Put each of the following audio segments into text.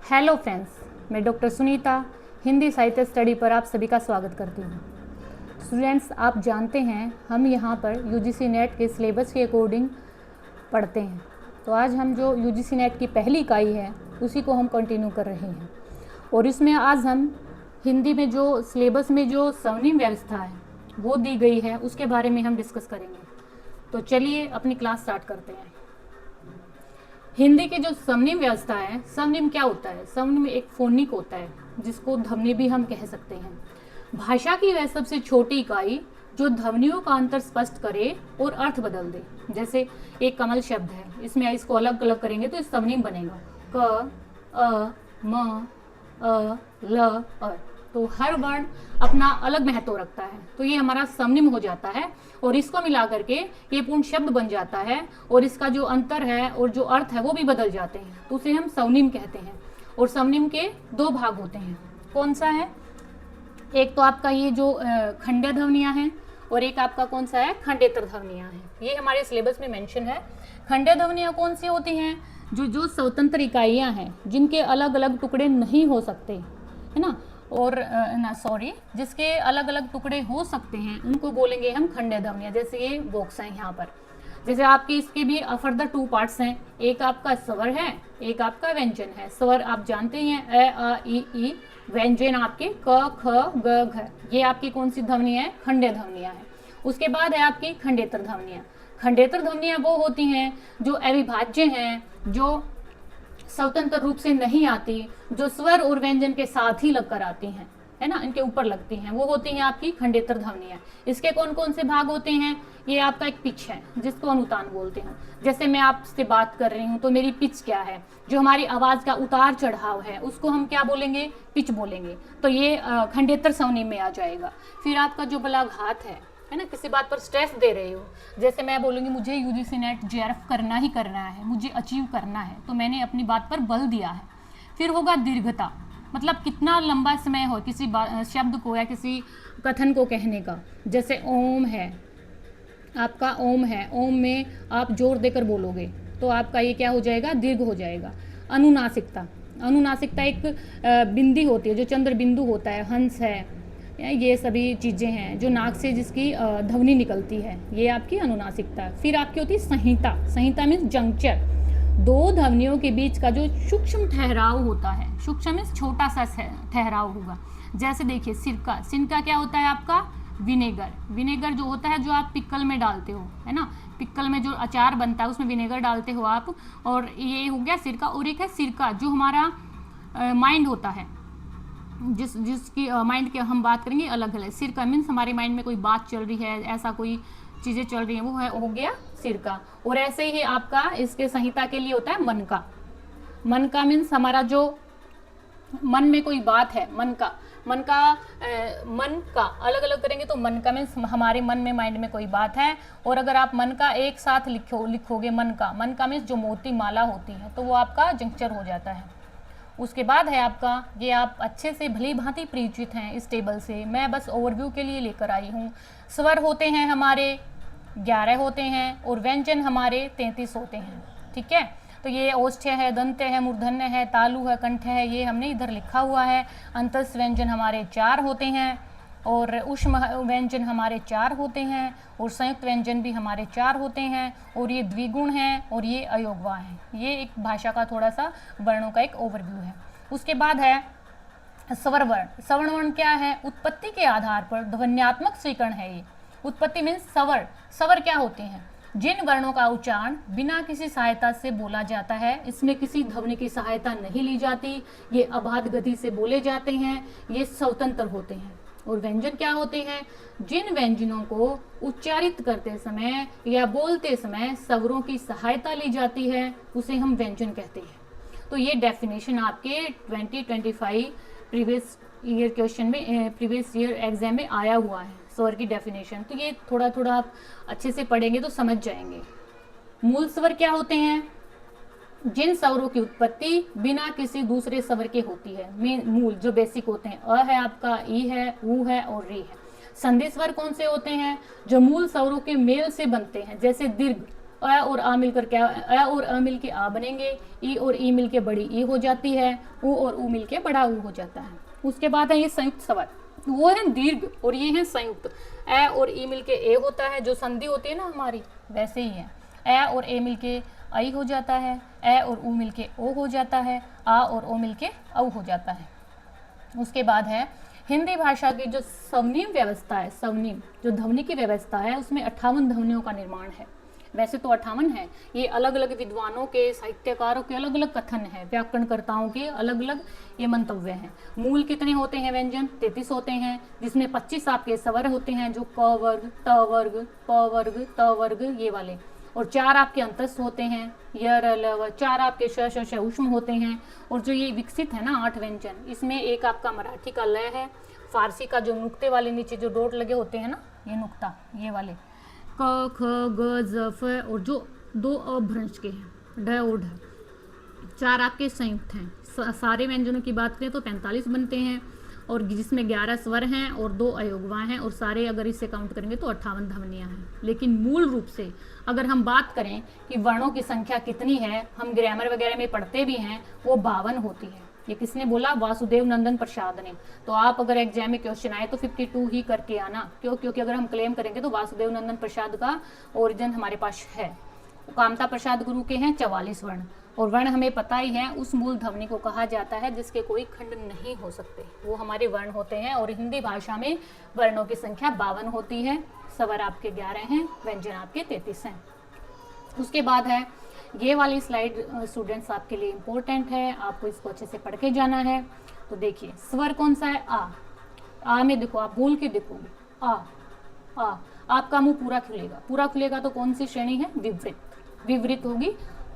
Hello friends, मैं doctor Sunita Hindi साहित्य study पर आप सभी का स्वागत करती हूँ। स्टूडेंट्स, आप जानते हैं हम यहाँ पर यूजीसी नेट के सिलेबस के अकॉर्डिंग पढ़ते हैं। तो आज हम जो यूजीसी नेट की पहली इकाई है उसी को हम कंटिन्यू कर रहे हैं और इसमें आज हम हिंदी में जो सिलेबस में जो स्वर्णिम व्यवस्था है वो दी गई है उसके बारे में हम डिस्कस करेंगे। तो चलिए अपनी क्लास स्टार्ट करते हैं। हिंदी की जो स्वर्णिम व्यवस्था है, स्वर्णिम क्या होता है? स्वर्णिम एक फोनिक होता है जिसको ध्वनि भी हम कह सकते हैं। भाषा की वह सबसे छोटी इकाई जो ध्वनियों का अंतर स्पष्ट करे और अर्थ बदल दे। जैसे एक कमल शब्द है, इसमें इसको अलग अलग करेंगे तो स्वर्णिम बनेगा। क, अ, म, अ, ल, अ। तो हर वर्ण अपना अलग महत्व रखता है, तो ये हमारा स्वर्णिम हो जाता है और इसको मिला करके ये पूर्ण शब्द बन जाता है और इसका जो अंतर है और जो अर्थ है वो भी बदल जाते हैं, तो उसे हम स्वर्णिम कहते हैं। और स्वर्णिम के दो भाग होते हैं। कौन सा है? एक तो आपका ये जो खंड्य ध्वनियाँ हैं और एक आपका कौन सा है? खंडेतर ध्वनियाँ हैं। ये हमारे सिलेबस में मेंशन है। खंड्य ध्वनियाँ कौन सी होती हैं? जो स्वतंत्र इकाइयाँ हैं जिनके अलग अलग टुकड़े नहीं हो सकते, है ना, और जिसके अलग अलग टुकड़े हो सकते हैं उनको बोलेंगे हम खंड्य ध्वनियाँ। जैसे ये बॉक्स है यहाँ पर, जैसे आपके इसके भी फर्दर टू पार्ट्स हैं। एक आपका स्वर है, एक आपका व्यंजन है। स्वर आप जानते ही हैं, अ, आ, ई। व्यंजन आपके क, ख, ग, घ। ये आपकी कौन सी ध्वनियाँ है? खंड्य ध्वनियाँ हैं। उसके बाद है आपकी खंडेतर ध्वनियाँ। खंडेतर ध्वनियाँ वो होती हैं जो अविभाज्य हैं, जो स्वतंत्र रूप से नहीं आती, जो स्वर और व्यंजन के साथ ही लगकर आती हैं, है ना, इनके ऊपर लगती हैं, वो होती हैं आपकी खंडेतर ध्वनियाँ। इसके कौन कौन से भाग होते हैं? ये आपका एक पिच है जिसको अनुतान बोलते हैं। जैसे मैं आपसे बात कर रही हूँ तो मेरी पिच क्या है? जो हमारी आवाज़ का उतार चढ़ाव है उसको हम क्या बोलेंगे? पिच बोलेंगे। तो ये खंडेतर स्वर्णिम में आ जाएगा। फिर आपका जो बलाघात है ना, किसी बात पर स्ट्रेस दे रहे हो, जैसे मैं बोलूँगी मुझे यूजीसी नेट जेआरएफ करना ही करना है, मुझे अचीव करना है, तो मैंने अपनी बात पर बल दिया है। फिर होगा दीर्घता, मतलब कितना लंबा समय हो किसी शब्द को या किसी कथन को कहने का। जैसे ओम है, आपका ओम है, ओम में आप जोर देकर बोलोगे तो आपका ये क्या हो जाएगा? दीर्घ हो जाएगा। अनुनासिकता, अनुनासिकता एक बिंदी होती है, जो चंद्र बिंदु होता है, हंस है, ये सभी चीज़ें हैं जो नाक से जिसकी ध्वनि निकलती है, ये आपकी अनुनासिकता। फिर आपकी होती है संहिता। संहिता मीन्स जंक्चर, दो ध्वनियों के बीच का जो सूक्ष्म ठहराव होता है। सूक्ष्म मीन्स छोटा सा ठहराव होगा। जैसे देखिए सिरका, सिरका क्या होता है आपका? विनेगर। विनेगर जो होता है जो आप पिक्कल में डालते हो, है ना, पिक्कल में जो अचार बनता है उसमें विनेगर डालते हो आप, और ये हो गया सिरका। और एक है सिरका जो हमारा माइंड होता है, जिसकी माइंड की हम बात करेंगे अलग अलग। सिरका मीन्स हमारे माइंड में कोई बात चल रही है, ऐसा कोई चीज़ें चल रही हैं, वो है हो गया सिरका। और ऐसे ही आपका इसके संहिता के लिए होता है मन का। मन का मीन्स हमारा जो मन में कोई बात है, मन का मन का अलग अलग करेंगे तो मन का मीन्स हमारे मन में, माइंड में कोई बात है। और अगर आप मन का एक साथ लिखोगे मन का मीन्स जो मोती माला होती है, तो वो आपका जंक्चर हो जाता है। उसके बाद है आपका, ये आप अच्छे से भली भांति परिचित हैं इस टेबल से, मैं बस ओवरव्यू के लिए लेकर आई हूँ। स्वर होते हैं हमारे 11 होते हैं और व्यंजन हमारे 33 होते हैं, ठीक है। तो ये ओष्ठ्य है, दंत्य है, मूर्धन्य है, तालु है, कंठ है, ये हमने इधर लिखा हुआ है। अंतस व्यंजन हमारे 4 होते हैं और ऊष्म व्यंजन हमारे 4 होते हैं और संयुक्त व्यंजन भी हमारे 4 होते हैं और ये द्विगुण हैं और ये अयोगवा हैं। ये एक भाषा का थोड़ा सा वर्णों का एक ओवरव्यू है। उसके बाद है स्वर वर्ण। सवर्ण वर्ण क्या है? उत्पत्ति के आधार पर ध्वन्यात्मक स्वीकरण है ये। उत्पत्ति मीन्स स्वर। स्वर क्या होते हैं? जिन वर्णों का उच्चारण बिना किसी सहायता से बोला जाता है, इसमें किसी ध्वनि की सहायता नहीं ली जाती, ये अबाध गति से बोले जाते हैं, ये स्वतंत्र होते हैं। और व्यंजन क्या होते हैं? जिन व्यंजनों को उच्चारित करते समय या बोलते समय स्वरों की सहायता ली जाती है उसे हम व्यंजन कहते हैं। तो ये डेफिनेशन आपके 2025 प्रीवियस ईयर क्वेश्चन में, प्रीवियस ईयर एग्जाम में आया हुआ है, स्वर की डेफिनेशन। तो ये थोड़ा थोड़ा आप अच्छे से पढ़ेंगे तो समझ जाएंगे। मूल स्वर क्या होते हैं? जिन स्वरों की उत्पत्ति बिना किसी दूसरे स्वर के होती है, मूल जो बेसिक होते हैं। अ है आपका, ई है, ऊ है और री है। संधि स्वर कौन से होते हैं? जो मूल स्वरों के मेल से बनते हैं, जैसे दीर्घ। अ और आ मिलकर क्या, अ और अ मिल के आ बनेंगे, ई और ई मिल के बड़ी ई हो जाती है, ऊ और ऊ मिल के बड़ा ऊ हो जाता है। उसके बाद है ये संयुक्त स्वर, वो है दीर्घ और ये है संयुक्त। ए और ई मिल के ए होता है, जो संधि होती है ना हमारी, वैसे ही है। ए और ए मिल के आई हो जाता है, ए और ऊ मिल के ओ हो जाता है, आ और ओ मिल के औ हो जाता है। उसके बाद है हिंदी भाषा की जो स्वनिम व्यवस्था है, स्वनिम जो ध्वनि की व्यवस्था है, उसमें 58 ध्वनियों का निर्माण है। वैसे तो 58 है, ये अलग अलग विद्वानों के, साहित्यकारों के अलग अलग कथन है, व्याकरणकर्ताओं के अलग अलग ये मंतव्य हैं। मूल कितने होते हैं व्यंजन? 33 होते हैं, जिसमें 25 आपके स्वर होते हैं, जो क वर्ग, त वर्ग, प वर्ग, त वर्ग ये वाले, और 4 आपके अंतस्थ होते हैं, य र ल व, 4 आपके श श श ऊष्म होते हैं। और जो ये विकसित है ना 8 व्यंजन, इसमें एक आपका मराठी का लय है, फारसी का जो नुक्ते वाले नीचे जो डॉट लगे होते हैं ना, ये नुक्ता ये वाले, क ख ग ज फ, और जो 2 अभ्रंश के हैं, ढ और ढ, 4 आपके संयुक्त हैं। सारे व्यंजनों की बात करें तो 45 बनते हैं, और जिसमें 11 स्वर हैं और 2 अयोगवां हैं, और सारे अगर इसे काउंट करेंगे तो 58 ध्वनियाँ हैं। लेकिन मूल रूप से अगर हम बात करें कि वर्णों की संख्या कितनी है, हम ग्रामर वगैरह में पढ़ते भी हैं, वो 52 होती है। ये किसने बोला? वासुदेव नंदन प्रसाद ने। तो आप अगर एग्जाम में क्वेश्चन आए तो 52 ही करके आना, क्यों? क्योंकि अगर हम क्लेम करेंगे तो वासुदेव नंदन प्रसाद का ओरिजिन हमारे पास है। कामता प्रसाद गुरु के हैं 44 वर्ण, और वर्ण हमें पता ही है उस मूल ध्वनि को कहा जाता है जिसके कोई खंड नहीं हो सकते, वो हमारे वर्ण होते हैं। और हिंदी भाषा में वर्णों की संख्या 52 होती है, स्वर आपके 11 हैं, व्यंजन आपके 33 हैं। उसके बाद है ये वाली स्लाइड स्टूडेंट्स आपके लिए इम्पोर्टेंट है, आपको इसको अच्छे से पढ़ के जाना है। तो देखिए स्वर कौन सा है? आ में देखो, आप बोल के देखोगे आ, आपका मुंह पूरा खुलेगा, पूरा खुलेगा तो कौन सी श्रेणी है? विवृत, विवृत होगी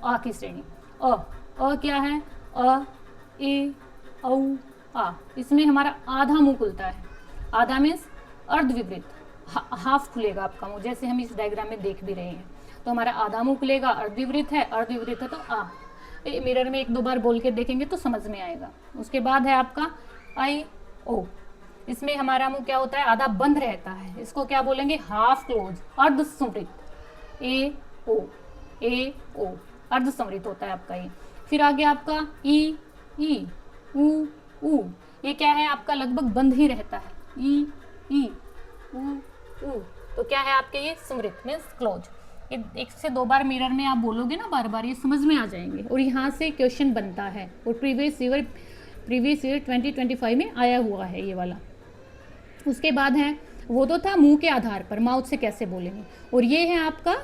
आ की श्रेणी। अ क्या है? अ ए औ आ, इसमें हमारा आधा मुंह खुलता है, आधा मीन्स अर्धविवृत, हाफ खुलेगा आपका मुंह, जैसे हम इस डायग्राम में देख भी रहे हैं। तो हमारा आधा मुंह खुलेगा, अर्धविवृत है, अर्धविवृत है तो आ। मिरर में 1-2 बार बोल के देखेंगे तो समझ में आएगा। उसके बाद है आपका आई ओ, इसमें हमारा मुंह क्या होता है? आधा बंद रहता है, इसको क्या बोलेंगे? Half close, अर्धसंवृत। ए ओ अर्धसंवृत होता है आपका ये। फिर आगे आपका ई ऊ, ये क्या है? आपका लगभग बंद ही रहता है, ई ऊ, तो क्या है आपके? ये स्मृत मीन्स क्लोज। 1 से 2 बार मिरर में आप बोलोगे ना बार बार, ये समझ में आ जाएंगे, और यहाँ से क्वेश्चन बनता है, और प्रीवियस ईयर 2025 में आया हुआ है ये वाला। उसके बाद है, वो तो था मुंह के आधार पर, माउथ से कैसे बोलेंगे, और ये है आपका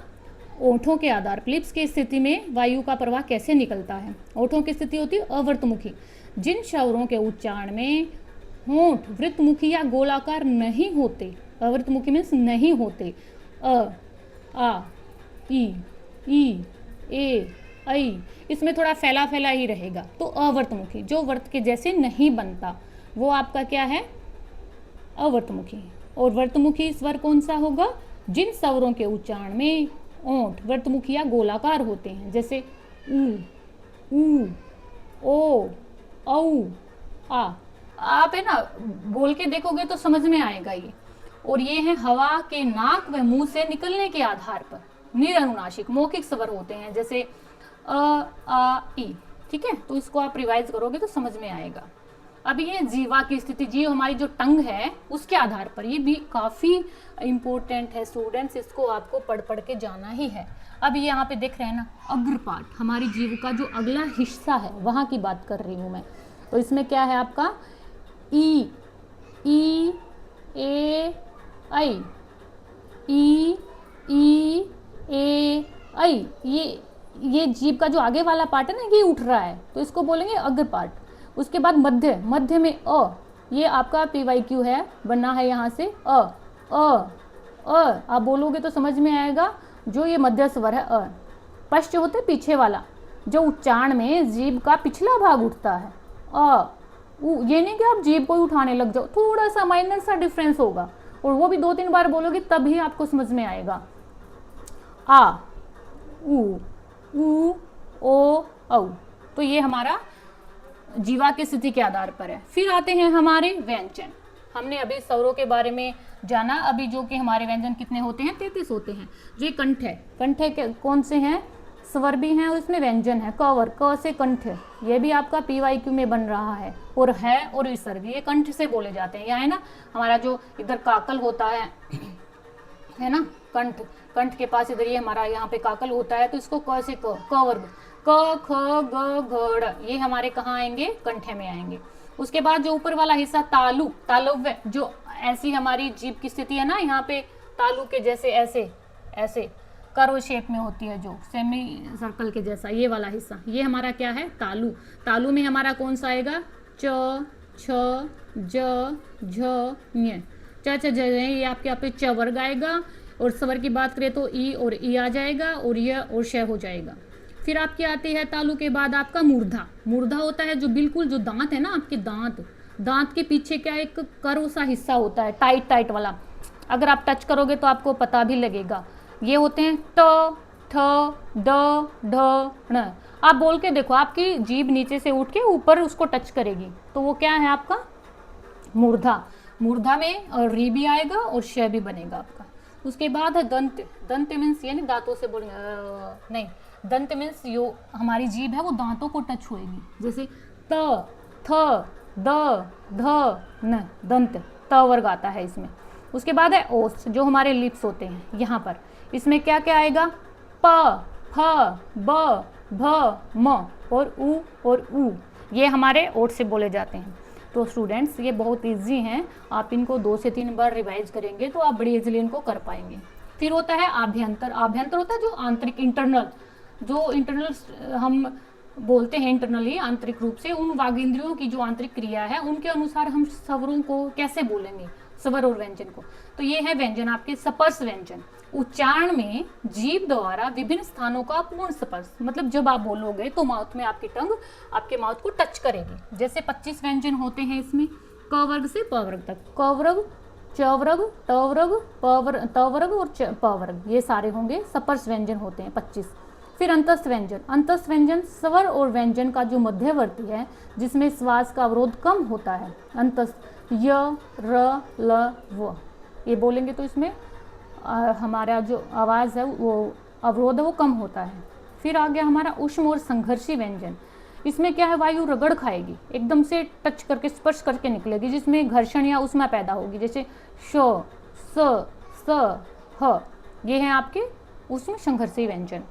ओठों के आधार पर, लिप्स की स्थिति में वायु का प्रवाह कैसे निकलता है। ओठों की स्थिति होती है अवर्तमुखी, जिन स्वरों के उच्चारण में होंठ वृत्तमुखी या गोलाकार नहीं होते, अवर्तमुखी मीन्स नहीं होते, आ ई ए ऐ, इसमें थोड़ा फैला फैला ही रहेगा, तो अवर्तमुखी, जो वर्त के जैसे नहीं बनता वो आपका क्या है? अवर्तमुखी। और वर्तमुखी स्वर कौन सा होगा? जिन स्वरों के उच्चारण में ओंठ वर्तमुखी या गोलाकार होते हैं, जैसे ऊ ओ औ आ। आप है ना बोल के देखोगे तो समझ में आएगा ये। और ये है हवा के नाक व मुंह से निकलने के आधार पर निरनुनासिक मौखिक स्वर होते हैं, जैसे आ ई। ठीक है, तो इसको आप रिवाइज करोगे तो समझ में आएगा। अब ये जीवा की स्थिति, जीव हमारी जो टंग है उसके आधार पर, ये भी काफ़ी इम्पोर्टेंट है स्टूडेंट्स, इसको आपको पढ़ के जाना ही है। अब ये यहाँ पे देख रहे हैं ना, अग्रपाठ, हमारी जीव का जो अगला हिस्सा है वहाँ की बात कर रही हूँ मैं। तो इसमें क्या है आपका? ई ए ऐ, ई ए ऐ, ये जीभ का जो आगे वाला पार्ट है ना, ये उठ रहा है, तो इसको बोलेंगे अग्रपाठ। उसके बाद मध्य में अ, ये आपका PYQ है, बनना है यहाँ से अ। आप बोलोगे तो समझ में आएगा, जो ये मध्य स्वर है अ। पश्च होते पीछे वाला, जो उच्चारण में जीभ का पिछला भाग उठता है, अ उ। ये नहीं कि आप जीभ को ही उठाने लग जाओ, थोड़ा सा माइनर सा डिफरेंस होगा, और वो भी 2-3 बार बोलोगे तभी आपको समझ में आएगा। आ उ ओ औ, तो ये हमारा जीवा की स्थिति के आधार पर है। फिर आते हैं हमारे व्यंजन। हमने अभी स्वरों के बारे में जाना। अभी जो कि हमारे व्यंजन कितने होते हैं, 33 होते हैं। जो ये कंठ है, कंठ है कौन से हैं, स्वर भी हैं और इसमें व्यंजन है। कवर, क से कंठ, ये भी आपका PYQ में बन रहा है। और विसर्ग, ये कंठ से बोले जाते हैं। यहाँ है ना हमारा जो इधर काकल होता है ना, कंठ, कंठ के पास इधर ये हमारा यहाँ पे काकल होता है, तो इसको क से क वर्ग, क ख ग घ ड़, ये हमारे कहाँ आएंगे, कंठे में आएंगे। उसके बाद जो ऊपर वाला हिस्सा तालु, तालव्य, जो ऐसी हमारी जीभ की स्थिति है ना, यहाँ पे तालु के जैसे ऐसे ऐसे कर्व शेप में होती है, जो सेमी सर्कल के जैसा, ये वाला हिस्सा, ये हमारा क्या है, तालु। तालु में हमारा कौन सा आएगा, च छ ज झ ञ, च ज ये आपके यहाँ पे च वर्ग आएगा। और स्वर की बात करें तो ई और ई आ जाएगा, और य और श हो जाएगा। फिर आपकी आती है तालु के बाद आपका मूर्धा। मूर्धा होता है जो बिल्कुल जो दांत है ना आपके, दांत के पीछे क्या एक कर्व सा हिस्सा होता है, टाइट टाइट वाला, अगर आप टच करोगे तो आपको पता भी लगेगा। ये होते हैं ट ठ ड ढ ण। आप बोल के देखो, आपकी जीभ नीचे से उठ के ऊपर उसको टच करेगी, तो वो क्या है आपका मूर्धा। मूर्धा में री भी आएगा और श भी बनेगा आपका। उसके बाद है दंत। दंत मीन्स ये नहीं दांतों से बोल, नहीं, दंत मीन्स जो हमारी जीभ है वो दांतों को टच होएगी, जैसे त थ द ध न, दंत, त वर्ग आता है इसमें। उसके बाद है ओस, जो हमारे लिप्स होते हैं यहाँ पर, इसमें क्या क्या आएगा, प फ ब भ म और उ, ये हमारे ओठ से बोले जाते हैं। तो स्टूडेंट्स ये बहुत इजी हैं, आप इनको 2 से 3 बार रिवाइज करेंगे तो आप बड़ी इजीली इनको कर पाएंगे। फिर होता है आभ्यंतर। आभ्यंतर होता है जो आंतरिक, इंटरनल, जो इंटरनल हम बोलते हैं, इंटरनली आंतरिक रूप से उन वागेंद्रियों की जो आंतरिक क्रिया है उनके अनुसार हम स्वरों को कैसे बोलेंगे, स्वर और व्यंजन को। तो ये है व्यंजन आपके स्पर्श व्यंजन। उच्चारण में जीभ द्वारा विभिन्न स्थानों का पूर्ण स्पर्श, मतलब जब आप बोलोगे तो माउथ में आपकी टंग आपके माउथ को टच करेगी। जैसे 25 व्यंजन होते हैं इसमें, क वर्ग से प वर्ग तक, क वर्ग, च वर्ग, ट वर्ग, त वर्ग और प वर्ग, ये सारे होंगे स्पर्श व्यंजन होते हैं 25। फिर अंतस्थ व्यंजन। अंतस्थ व्यंजन स्वर और व्यंजन का जो मध्यवर्ती है, जिसमें श्वास का अवरोध कम होता है। अंतस्थ य र ल व, ये बोलेंगे तो इसमें हमारा जो आवाज़ है वो अवरोध है वो कम होता है। फिर आ गया हमारा उष्म और संघर्षी व्यंजन। इसमें क्या है, वायु रगड़ खाएगी, एकदम से टच करके स्पर्श करके निकलेगी, जिसमें घर्षण या उष्मा पैदा होगी, जैसे श स ह, ये हैं आपके उष्म संघर्षी व्यंजन।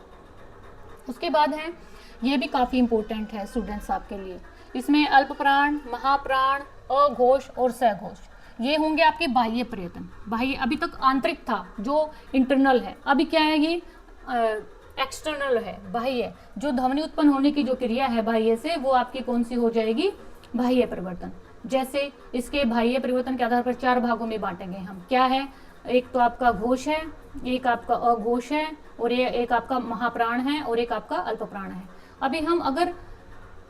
उसके बाद है, ये भी काफ़ी इंपॉर्टेंट है स्टूडेंट्स आपके लिए, इसमें अल्प प्राण, महाप्राण, अघोष और सघोष, ये होंगे आपके बाह्य प्रयत्न। बाह्य अभी तक आंतरिक था जो इंटरनल है, अभी क्या है ये एक्सटर्नल है, बाह्य। जो ध्वनि उत्पन्न होने की जो क्रिया है बाह्य से, वो आपकी कौन सी हो जाएगी, बाह्य परिवर्तन। जैसे इसके बाह्य परिवर्तन के आधार पर 4 भागों में बांटेंगे हम, क्या है, एक तो आपका घोष है, एक आपका अघोष है, और ये एक आपका महाप्राण है, और एक आपका अल्प प्राण है। अभी हम अगर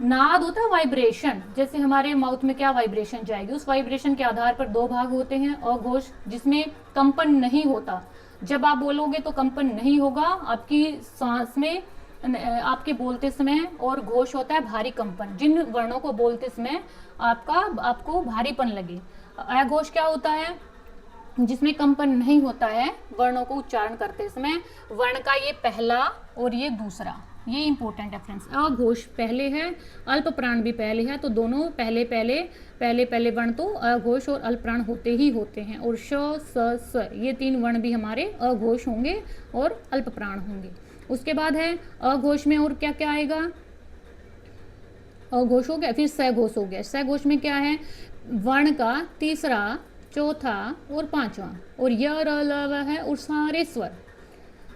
नाद होता है वाइब्रेशन, जैसे हमारे माउथ में क्या वाइब्रेशन जाएगी, उस वाइब्रेशन के आधार पर 2 भाग होते हैं। अघोष जिसमें कंपन नहीं होता, जब आप बोलोगे तो कंपन नहीं होगा आपकी सांस में, आपके बोलते समय, और घोष होता है भारी कंपन, जिन वर्णों को बोलते समय आपको भारीपन लगे। अघोष क्या होता है, जिसमें कंपन नहीं होता है वर्णों को उच्चारण करते समय, वर्ण का ये पहला और ये दूसरा, ये इंपॉर्टेंट है फ्रेंड्स। अघोष पहले है, अल्प प्राण भी पहले है, तो दोनों पहले वर्ण तो अघोष और अल्प प्राण होते ही होते हैं। और श स ये 3 वर्ण भी हमारे अघोष होंगे और अल्प प्राण होंगे। उसके बाद है अघोष में और क्या क्या आएगा, अघोष हो गया, फिर सघोष हो गया। सघोष में क्या है, वर्ण का तीसरा, चौथा और 5वां, और य र ल व है, और सारे स्वर।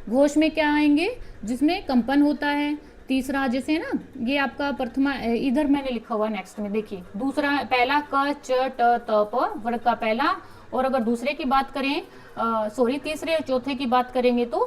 घोष में क्या आएंगे, जिसमें कंपन होता है। तीसरा जैसे ना, ये आपका प्रथमा, इधर मैंने लिखा हुआ नेक्स्ट में देखिए, दूसरा पहला क च ट त प वर्ग का पहला, और अगर दूसरे की बात करें, तीसरे और चौथे की बात करेंगे तो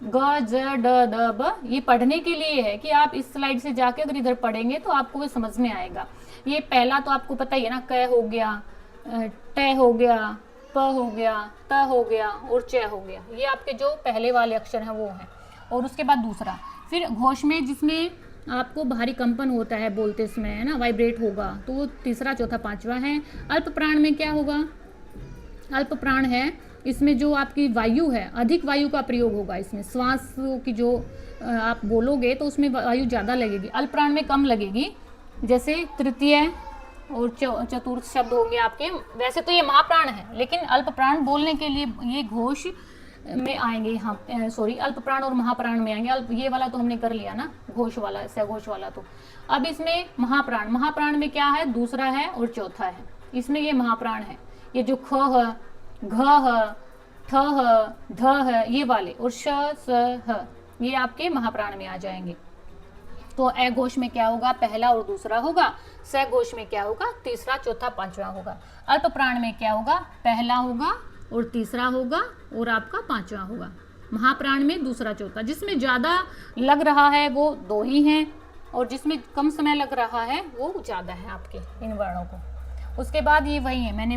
ग ज ड द ब। ये पढ़ने के लिए है कि आप इस स्लाइड से जाके अगर इधर पढ़ेंगे तो आपको वो समझ में आएगा। ये पहला तो आपको पता ही है ना, क हो गया, ट हो गया, प हो गया, त हो गया और च हो गया, ये आपके जो पहले वाले अक्षर हैं वो हैं। और उसके बाद दूसरा, फिर घोष में जिसमें आपको भारी कंपन होता है बोलते समय, है ना, वाइब्रेट होगा, तो वो तीसरा, चौथा, 5वां है। अल्प प्राण में क्या होगा, अल्प प्राण है, इसमें जो आपकी वायु है, अधिक वायु का प्रयोग होगा। इसमें श्वास की जो आप बोलोगे तो उसमें वायु ज़्यादा लगेगी, अल्प प्राण में कम लगेगी। जैसे तृतीय और चतुर्थ शब्द होंगे आपके। वैसे तो ये महाप्राण है, लेकिन अल्प प्राण बोलने के लिए ये घोष में आएंगे यहाँ, सॉरी, अल्प प्राण और महाप्राण में आएंगे। अल्प ये वाला तो हमने कर लिया ना, घोष वाला, सघोष वाला। तो अब इसमें महाप्राण, महाप्राण में क्या है, दूसरा है और चौथा है। इसमें ये महाप्राण है, ये जो ख है, घ है, ठ है, ध है, ये वाले, और श स ह, ये आपके महाप्राण में आ जाएंगे। तो अ घोष में क्या होगा, पहला और दूसरा होगा। स घोष में क्या होगा, तीसरा, चौथा, पांचवा होगा। अल्प प्राण में क्या होगा, पहला होगा और तीसरा होगा और आपका पांचवा होगा। महाप्राण में दूसरा, चौथा। जिसमें ज़्यादा लग रहा है वो दो ही हैं, और जिसमें कम समय लग रहा है वो ज़्यादा है आपके इन वर्णों को। उसके बाद ये वही है, मैंने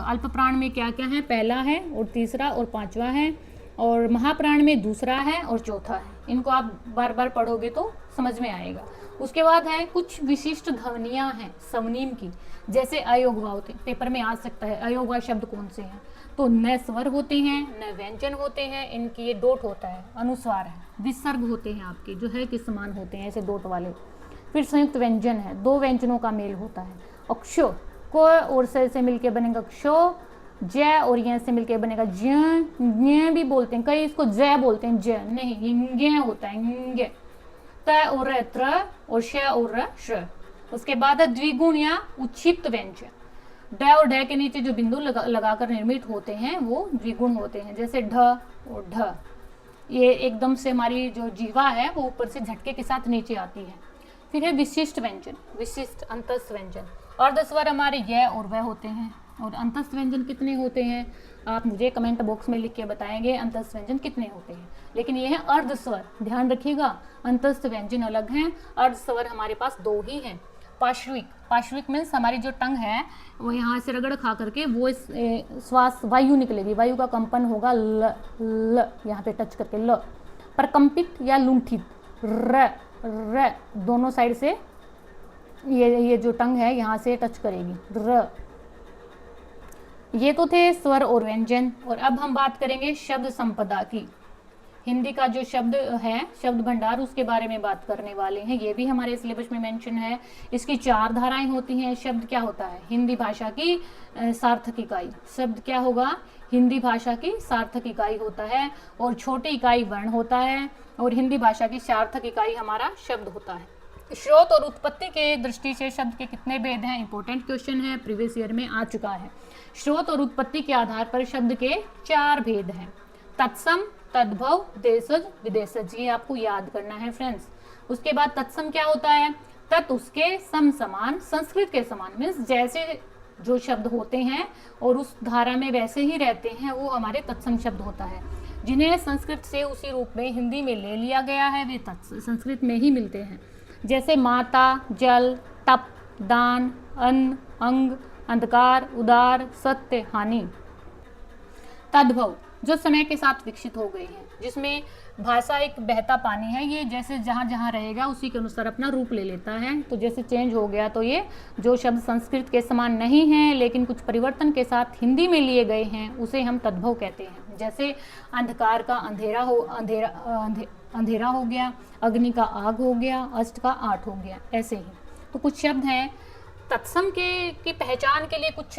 अल्प प्राण में क्या क्या है, पहला है और तीसरा और पांचवा है, और महाप्राण में दूसरा है और चौथा है। इनको आप बार बार पढ़ोगे तो समझ में आएगा। उसके बाद है कुछ विशिष्ट ध्वनियाँ हैं स्वनिम की, जैसे अयोगवा होते, पेपर में आ सकता है अयोगवा शब्द कौन से हैं। तो न स्वर होते हैं, न व्यंजन होते हैं, इनकी ये डोट होता है, अनुस्वार है। विसर्ग होते हैं आपके, जो है कि समान होते हैं ऐसे डोट वाले। फिर संयुक्त व्यंजन है, दो व्यंजनों का मेल होता है। अक्षो, को और से मिलके बनेगा क्षो, ज और य से मिलके बनेगा ज भी बोलते हैं, कई इसको ज बोलते हैं, ज नहीं, य होता है, य। त और त्र और श और श। उसके बाद है द्विगुण या उच्छिप्त व्यंजन, ड और ढ के नीचे जो बिंदु लगाकर निर्मित होते हैं वो द्विगुण होते हैं, जैसे ढ और ढ। ये एकदम से हमारी जो जीवा है वो ऊपर से झटके के साथ नीचे आती है। फिर है विशिष्ट व्यंजन, विशिष्ट अंतस्थ व्यंजन। अर्धस्वर हमारे य और वह होते हैं। और अंतस्थ व्यंजन कितने होते हैं, आप मुझे कमेंट बॉक्स में लिख के बताएंगे अंतस्थ व्यंजन कितने होते हैं। लेकिन ये है अर्धस्वर, ध्यान रखिएगा, अंतस्थ व्यंजन अलग हैं, अर्धस्वर हमारे पास दो ही हैं। पार्श्विक, पार्श्विक मीन्स हमारी जो टंग है वो यहाँ से रगड़ खा करके वो श्वास वायु निकलेगी, वायु का कंपन होगा ल ल, यहाँ पे टच करके ल। प्रकंपित या लुंठित, र र, दोनों साइड से ये जो टंग है यहाँ से टच करेगी, र। ये तो थे स्वर और व्यंजन। और अब हम बात करेंगे शब्द संपदा की। हिंदी का जो शब्द है, शब्द भंडार, उसके बारे में बात करने वाले हैं। ये भी हमारे सिलेबस में मेंशन है। इसकी 4 धाराएं होती हैं। शब्द क्या होता है, हिंदी भाषा की सार्थक इकाई। शब्द क्या होगा, हिंदी भाषा की सार्थक इकाई होता है, और छोटी इकाई वर्ण होता है, और हिंदी भाषा की सार्थक इकाई हमारा शब्द होता है। स्रोत और उत्पत्ति के दृष्टि से शब्द के कितने भेद हैं, इंपॉर्टेंट क्वेश्चन है, प्रीवियस ईयर में आ चुका है। स्रोत और उत्पत्ति के आधार पर शब्द के 4 भेद हैं, तत्सम, तद्भव, देशज, विदेशज। ये आपको याद करना है फ्रेंड्स। उसके बाद तत्सम क्या होता है, तत् उसके सम समान, संस्कृत के समान, मीन्स जैसे जो शब्द होते हैं और उस धारा में वैसे ही रहते हैं, वो हमारे तत्सम शब्द होता है। जिन्हें संस्कृत से उसी रूप में हिंदी में ले लिया गया है, वे संस्कृत में ही मिलते हैं। जैसे माता, जल, तप, दान, अन्न, अंग, अंधकार, उदार, सत्य, हानि। तद्भव, जो समय के साथ विकसित हो गए हैं, जिसमें भाषा एक बहता पानी है, ये जैसे जहाँ जहाँ रहेगा उसी के अनुसार अपना रूप ले लेता है। तो जैसे चेंज हो गया, तो ये जो शब्द संस्कृत के समान नहीं हैं लेकिन कुछ परिवर्तन के साथ हिंदी में लिए गए हैं, उसे हम तद्भव कहते हैं। जैसे अंधकार का अंधेरा हो गया, अग्नि का आग हो गया, अष्ट का 8 हो गया, ऐसे ही। तो कुछ शब्द हैं तत्सम की पहचान के लिए कुछ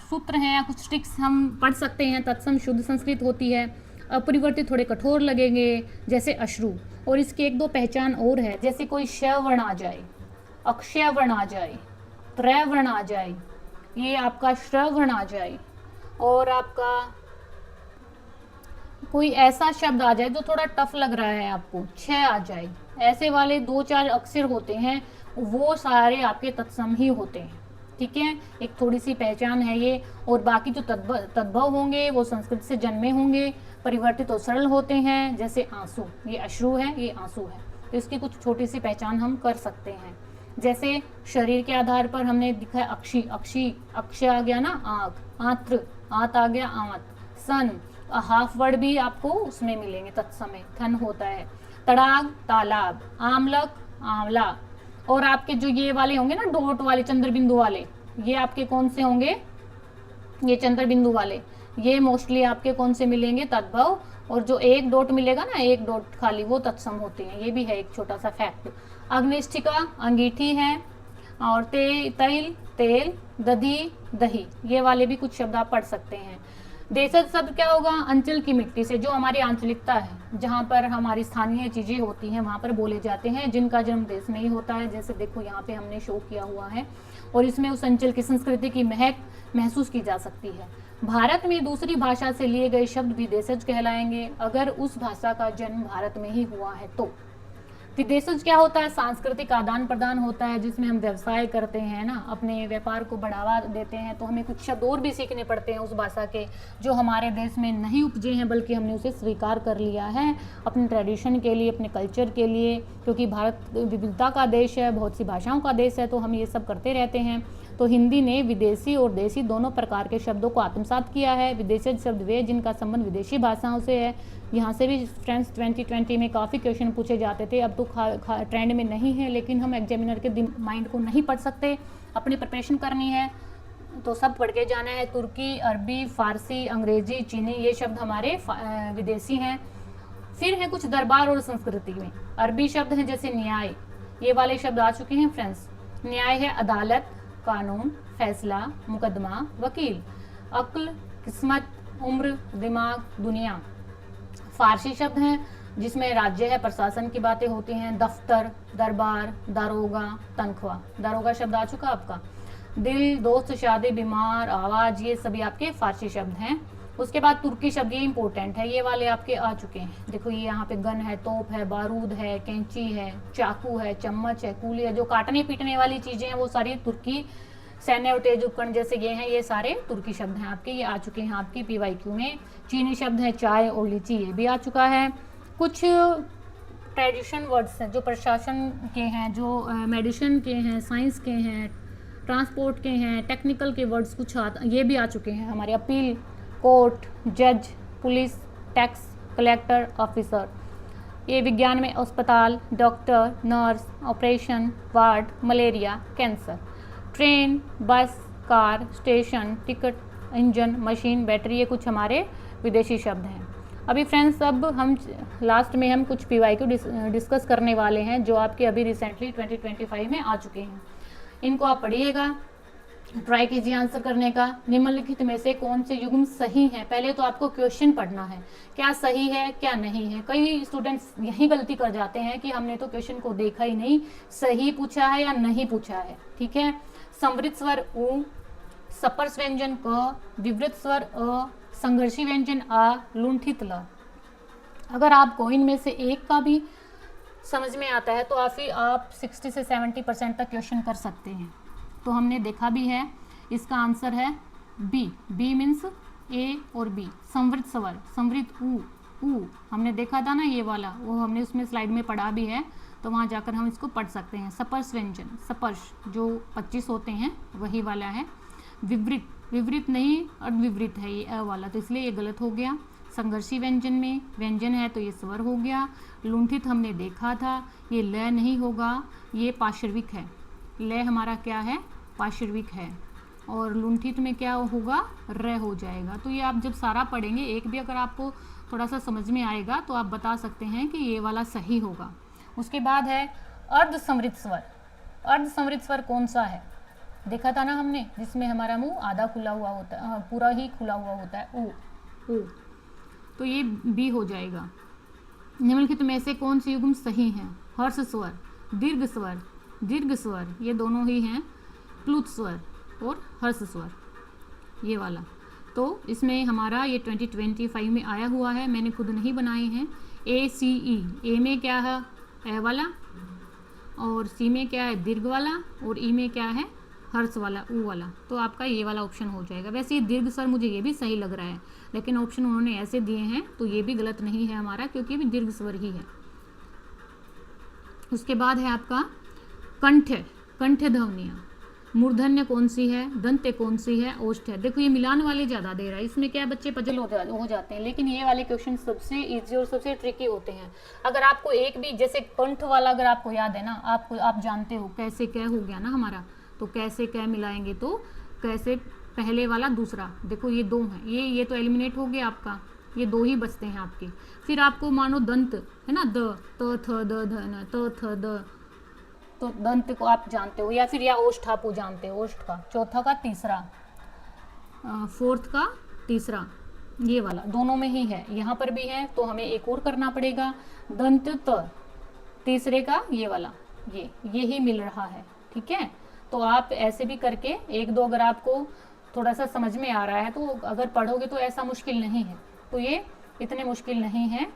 सूत्र हैं या कुछ ट्रिक्स हम पढ़ सकते हैं। तत्सम शुद्ध संस्कृत होती है, अपरिवर्तित थोड़े कठोर लगेंगे, जैसे अश्रु। और इसकी 1-2 पहचान और है, जैसे कोई श वर्ण आ जाए, अक्षय वर्ण आ जाए, त्रय वर्ण आ जाए, ये आपका श्र वर्ण आ जाए, और आपका कोई ऐसा शब्द आ जाए जो थोड़ा टफ लग रहा है आपको, छ आ जाए, ऐसे वाले 2-4 अक्षर होते हैं, वो सारे आपके तत्सम ही होते हैं। ठीक है, एक थोड़ी सी पहचान है ये। और बाकी जो तद्भव होंगे वो संस्कृत से जन्मे होंगे, परिवर्तित और सरल होते हैं, जैसे आंसू, ये अश्रु है, ये आंसू है। तो इसकी कुछ छोटी सी पहचान हम कर सकते हैं। जैसे शरीर के आधार पर हमने दिखा है अक्षी, अक्षी, अक्षय आ गया ना आँख, आत्र, आत आ गया आंत, सन, हाफ वर्ड भी आपको उसमें मिलेंगे, तत्समय, थन होता है। तड़ाग, तालाब, आमलक, आंवला। और आपके जो ये वाले होंगे ना, डॉट वाले, चंद्र बिंदु वाले, ये आपके कौन से होंगे, ये चंद्र बिंदु वाले, ये मोस्टली आपके कौन से मिलेंगे, तद्भव, और जो एक डॉट मिलेगा ना, एक डॉट खाली, वो तत्सम होते हैं। ये भी है एक छोटा सा फैक्ट। अग्निष्ठिका अंगीठी है, और तैल तेल, दधी दही, ये वाले भी कुछ शब्द आप पढ़ सकते हैं। देशज शब्द क्या होगा, अंचल की मिट्टी से, जो हमारी आंचलिकता है, जहाँ पर हमारी स्थानीय चीजें होती हैं वहाँ पर बोले जाते हैं, जिनका जन्म देश में ही होता है। जैसे देखो यहाँ पे हमने शो किया हुआ है, और इसमें उस अंचल की संस्कृति की महक महसूस की जा सकती है। भारत में दूसरी भाषा से लिए गए शब्द भी देशज कहलाएंगे, अगर उस भाषा का जन्म भारत में ही हुआ है तो। विदेशज क्या होता है, सांस्कृतिक आदान प्रदान होता है, जिसमें हम व्यवसाय करते हैं ना, अपने व्यापार को बढ़ावा देते हैं, तो हमें कुछ शब्द और भी सीखने पड़ते हैं उस भाषा के, जो हमारे देश में नहीं उपजे हैं, बल्कि हमने उसे स्वीकार कर लिया है अपने ट्रेडिशन के लिए, अपने कल्चर के लिए, क्योंकि भारत विविधता का देश है, बहुत सी भाषाओं का देश है, तो हम ये सब करते रहते हैं। तो हिंदी ने विदेशी और देसी दोनों प्रकार के शब्दों को आत्मसात किया है। विदेशज शब्द वे जिनका संबंध विदेशी भाषाओं से है। यहाँ से भी फ्रेंड्स 2020 में काफ़ी क्वेश्चन पूछे जाते थे, अब तो ट्रेंड में नहीं है, लेकिन हम एग्जामिनर के माइंड को नहीं पढ़ सकते, अपनी प्रिपरेशन करनी है तो सब पढ़ के जाना है। तुर्की, अरबी, फारसी, अंग्रेजी, चीनी, ये शब्द हमारे विदेशी हैं। फिर है कुछ दरबार और संस्कृति में। अरबी शब्द हैं जैसे न्याय, ये वाले शब्द आ चुके हैं फ्रेंड्स। न्याय है अदालत, कानून, फैसला, मुकदमा, वकील। अक्ल, किस्मत, उम्र, दिमाग, दुनिया। फारसी शब्द हैं जिसमें राज्य है, प्रशासन की बातें होती हैं। दफ्तर, दरबार, दारोगा, तनख्वाह। दारोगा शब्द आ चुका आपका। दिल, दोस्त, शादी, बीमार, आवाज, ये सभी आपके फारसी शब्द हैं। उसके बाद तुर्की शब्द, ये इंपॉर्टेंट है, ये वाले आपके आ चुके हैं। देखो ये यहाँ पे गन है, तोप है, बारूद है, कैंची है, चाकू है, चम्मच है, कूली है, जो काटने पीटने वाली चीजें हैं वो सारी तुर्की। सैन्य और तेज उपकरण जैसे ये हैं, ये सारे तुर्की शब्द हैं आपके, ये आ चुके हैं आपकी PYQ में। चीनी शब्द है चाय और लीची, ये भी आ चुका है। कुछ ट्रेडिशन वर्ड्स हैं जो प्रशासन के हैं, जो मेडिसिन के हैं, साइंस के हैं, ट्रांसपोर्ट के हैं, टेक्निकल के वर्ड्स कुछ ये भी आ चुके हैं हमारे। अपील, कोर्ट, जज, पुलिस, टैक्स कलेक्टर, ऑफिसर। ये विज्ञान में अस्पताल, doctor, nurse, operation, ward, malaria, cancer. Train, bus, car, station, ticket, engine, machine, battery, ये कुछ हमारे विदेशी शब्द हैं। अभी फ्रेंड्स अब हम लास्ट में हम कुछ PYQ डिस्कस करने वाले हैं, जो आपके अभी रिसेंटली 2025 में आ चुके हैं। इनको आप पढ़िएगा, ट्राई कीजिए आंसर करने का। निम्नलिखित में से कौन से युग्म सही है? पहले तो आपको क्वेश्चन पढ़ना है, क्या सही है क्या नहीं है। कई स्टूडेंट्स यही गलती कर जाते हैं कि हमने तो क्वेश्चन को देखा ही नहीं, सही पूछा है या नहीं पूछा है। ठीक है, संवृत स्वर उ, सपर्श व्यंजन क, विवृत स्वर अ, संघर्षी व्यंजन आ, लुंठित ल। अगर आपको इनमें से एक का भी समझ में आता है तो आप 60 से 70% तक क्वेश्चन कर सकते हैं। तो हमने देखा भी है, इसका आंसर है बी। बी मीन्स ए और बी। संवृत स्वर, संवृत उ हमने देखा था ना, ये वाला, वो हमने उसमें स्लाइड में पढ़ा भी है, तो वहाँ जाकर हम इसको पढ़ सकते हैं। सपर्श व्यंजन, सपर्श जो 25 होते हैं वही वाला है। विवृत, विवृत नहीं अविवृत है ये अ वाला, तो इसलिए ये गलत हो गया। संघर्षी व्यंजन में व्यंजन है तो ये स्वर हो गया। लुंठित हमने देखा था, ये ल नहीं होगा, ये पार्श्विक है। ल हमारा क्या है, पार्श्विक है। और लुंठित में क्या होगा, र हो जाएगा। तो ये आप जब सारा पढ़ेंगे, एक भी अगर आपको थोड़ा सा समझ में आएगा तो आप बता सकते हैं कि ये वाला सही होगा। उसके बाद है अर्ध समृत स्वर। अर्ध समृत स्वर कौन सा है, देखा था ना हमने, जिसमें हमारा मुंह आधा खुला हुआ होता है, पूरा ही खुला हुआ होता है, ओ। तो ये बी हो जाएगा। निम्नलिखित में से कौन से युग्म सही हैं? हर्ष स्वर, दीर्घ स्वर, दीर्घ स्वर, ये दोनों ही हैं। प्लुत स्वर और हर्ष स्वर, ये वाला। तो इसमें हमारा ये 2025 में आया हुआ है, मैंने खुद नहीं बनाए हैं। ACE, ए में क्या है, ए वाला, और सी में क्या है, दीर्घ वाला, और ई में क्या है, हर्ष वाला, ऊ वाला। तो आपका ये वाला ऑप्शन हो जाएगा। वैसे ये दीर्घ स्वर मुझे ये भी सही लग रहा है, लेकिन ऑप्शन उन्होंने ऐसे दिए हैं तो ये भी गलत नहीं है हमारा, क्योंकि ये भी दीर्घ स्वर ही है। उसके बाद है आपका कंठ, कंठ ध्वनियाँ। मूर्धन्य कौन सी है, दंत्य कौन सी है, ओष्ठ है। देखो ये मिलान वाले ज़्यादा दे रहा है, इसमें क्या बच्चे पजल हो जाते हैं, लेकिन ये वाले क्वेश्चन सबसे इजी और सबसे ट्रिकी होते हैं। अगर आपको एक भी, जैसे कंठ वाला अगर आपको याद है ना, आप जानते हो कैसे क्या हो गया ना हमारा, तो कैसे क्या मिलाएंगे तो कैसे पहले वाला दूसरा, देखो ये 2 हैं, ये तो एलिमिनेट हो गया आपका, ये 2 ही बचते हैं आपके। फिर आपको मानो दंत है ना, द, त, थ, द, ध, न, त, थ, द, तो दंत को आप जानते हो, या फिर या ओष्ठ आप जानते हो, ओष्ठ का चौथा का तीसरा, फोर्थ का तीसरा, ये वाला दोनों में ही है, यहाँ पर भी है, तो हमें एक और करना पड़ेगा, दंत त, तीसरे का ये वाला, ये ही मिल रहा है, ठीक है। तो आप ऐसे भी करके 1-2 अगर आपको थोड़ा सा समझ में आ रहा है तो अगर पढ़ोगे तो ऐसा मुश्किल नहीं है, तो ये इतने मुश्किल नहीं है।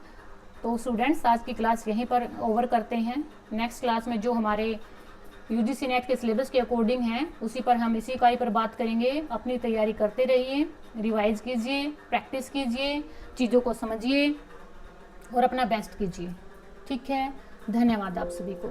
तो स्टूडेंट्स आज की क्लास यहीं पर ओवर करते हैं। नेक्स्ट क्लास में जो हमारे यूजीसी नेट के सिलेबस के अकॉर्डिंग है उसी पर हम इसी इकाई पर बात करेंगे। अपनी तैयारी करते रहिए, रिवाइज कीजिए, प्रैक्टिस कीजिए, चीज़ों को समझिए और अपना बेस्ट कीजिए, ठीक है। धन्यवाद आप सभी को।